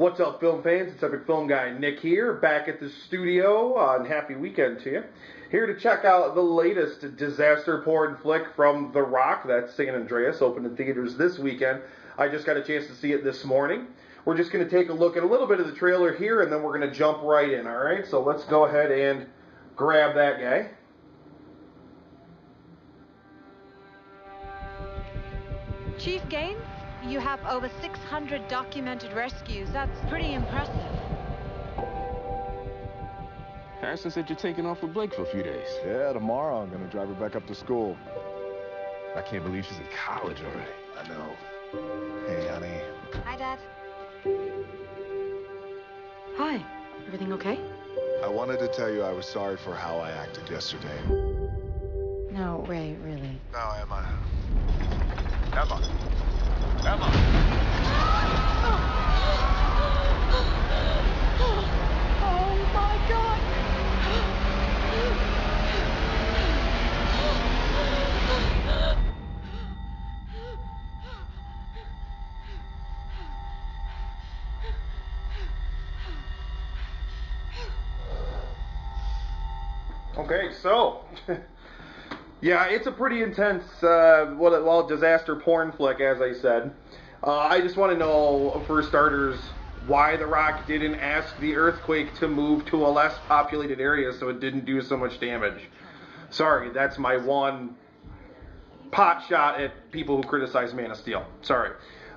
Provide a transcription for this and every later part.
What's up, film fans? It's Epic Film Guy Nick here, back at the studio, and happy weekend to you. Here to check out the latest disaster porn flick from The Rock, that's San Andreas, opened in theaters this weekend. I just got a chance to see it this morning. We're just going to take a look at a little bit of the trailer here, and then we're going to jump right in, alright? So let's go ahead and grab that guy. Chief Gaines, you have over 600 documented rescues. That's pretty impressive. Harrison said you're taking off with Blake for a few days. Yeah, tomorrow I'm gonna drive her back up to school. I can't believe she's in college already. I know. Hey, honey. Hi, Dad. Hi. Everything okay? I wanted to tell you I was sorry for how I acted yesterday. No, Ray, really. No, Emma. Emma. Emma! Oh, my God! Okay, so, yeah, it's a pretty intense, disaster porn flick, as I said. I just want to know, for starters, why The Rock didn't ask the earthquake to move to a less populated area so it didn't do so much damage. Sorry, that's my one pot shot at people who criticize Man of Steel. Sorry.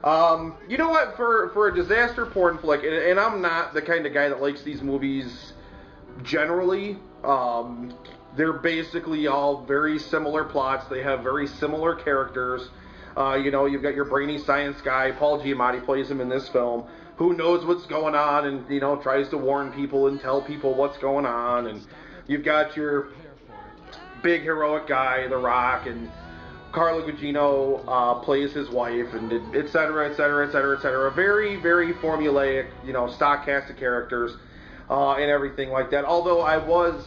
You know what, for a disaster porn flick, and I'm not the kind of guy that likes these movies generally. They're basically all very similar plots. They have very similar characters. You've got your brainy science guy, Paul Giamatti plays him in this film, who knows what's going on and, tries to warn people and tell people what's going on. And you've got your big heroic guy, The Rock, and Carla Gugino plays his wife, and et cetera, et cetera, et cetera, et cetera. Very, very formulaic, stock cast of characters and everything like that. Although I was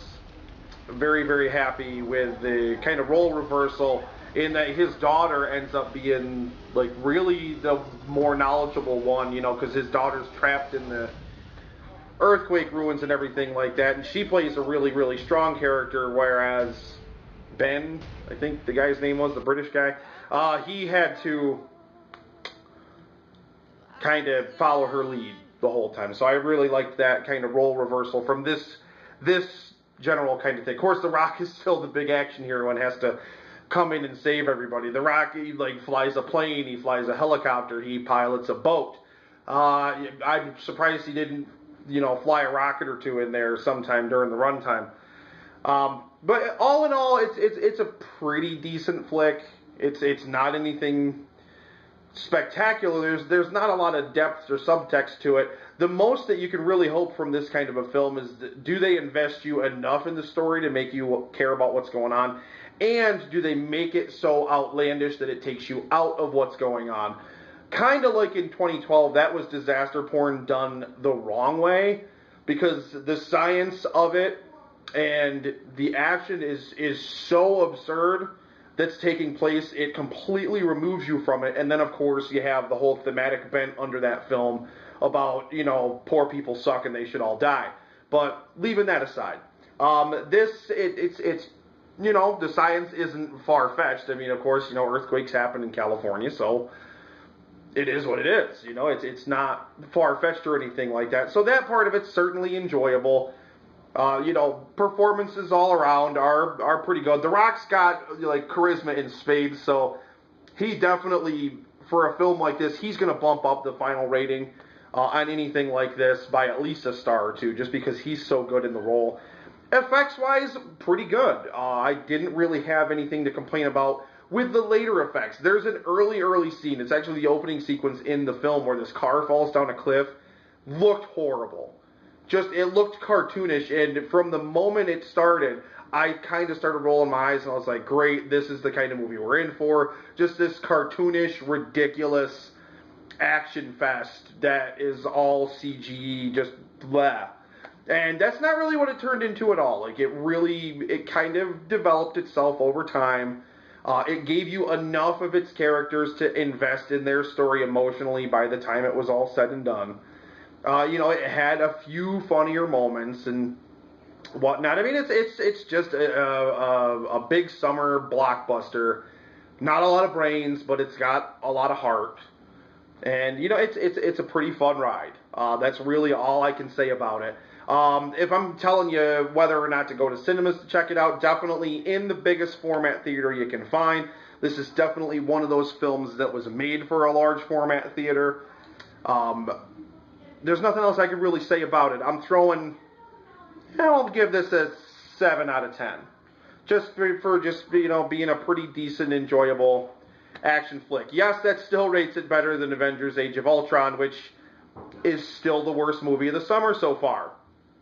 very, very happy with the kind of role reversal in that his daughter ends up being, really the more knowledgeable one, because his daughter's trapped in the earthquake ruins and everything like that, and she plays a really, really strong character, whereas Ben, I think the guy's name was, the British guy, he had to kind of follow her lead the whole time. So I really liked that kind of role reversal from this general kind of thing. Of course, The Rock is still the big action hero and has to come in and save everybody. The Rock, he flies a plane, he flies a helicopter, he pilots a boat. I'm surprised he didn't, fly a rocket or two in there sometime during the runtime. But all in all, it's a pretty decent flick. It's not anything spectacular. There's not a lot of depth or subtext to it. The most that you can really hope from this kind of a film is, do they invest you enough in the story to make you care about what's going on? And do they make it so outlandish that it takes you out of what's going on? Kind of like in 2012, that was disaster porn done the wrong way, because the science of it and the action is so absurd that's taking place, it completely removes you from it. And then, of course, you have the whole thematic bent under that film about, poor people suck and they should all die. But leaving that aside, it's the science isn't far-fetched. I mean, of course, earthquakes happen in California, so it is what it is. It's not far-fetched or anything like that. So that part of it's certainly enjoyable. Performances all around are pretty good. The Rock's got, charisma in spades, so he definitely, for a film like this, he's going to bump up the final rating on anything like this by at least a star or two, just because he's so good in the role. Effects-wise, pretty good. I didn't really have anything to complain about with the later effects. There's an early scene. It's actually the opening sequence in the film where this car falls down a cliff. Looked horrible. It looked cartoonish, and from the moment it started, I kind of started rolling my eyes, and I was like, great, this is the kind of movie we're in for. Just this cartoonish, ridiculous action fest that is all CGE, just blah. And that's not really what it turned into at all. It kind of developed itself over time. It gave you enough of its characters to invest in their story emotionally by the time it was all said and done. It had a few funnier moments and whatnot. I mean, it's just a big summer blockbuster. Not a lot of brains, but it's got a lot of heart. And it's a pretty fun ride. That's really all I can say about it. If I'm telling you whether or not to go to cinemas to check it out, definitely in the biggest format theater you can find. This is definitely one of those films that was made for a large format theater. There's nothing else I could really say about it. I'll give this a 7 out of 10. Just for being a pretty decent, enjoyable action flick. Yes, that still rates it better than Avengers Age of Ultron, which is still the worst movie of the summer so far.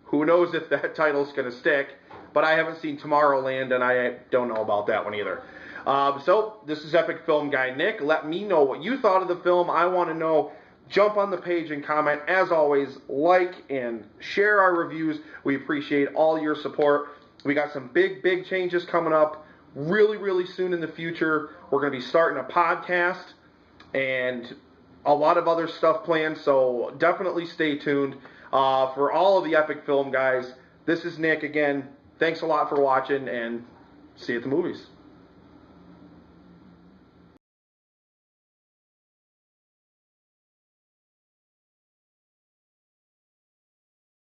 Who knows if that title's going to stick, but I haven't seen Tomorrowland, and I don't know about that one either. So, this is Epic Film Guy Nick. Let me know what you thought of the film. I want to know. Jump on the page and comment. As always, like and share our reviews. We appreciate all your support. We got some big changes coming up really, really soon in the future. We're going to be starting a podcast and a lot of other stuff planned, so definitely stay tuned. For all of the Epic Film guys, this is Nick again. Thanks a lot for watching, and see you at the movies.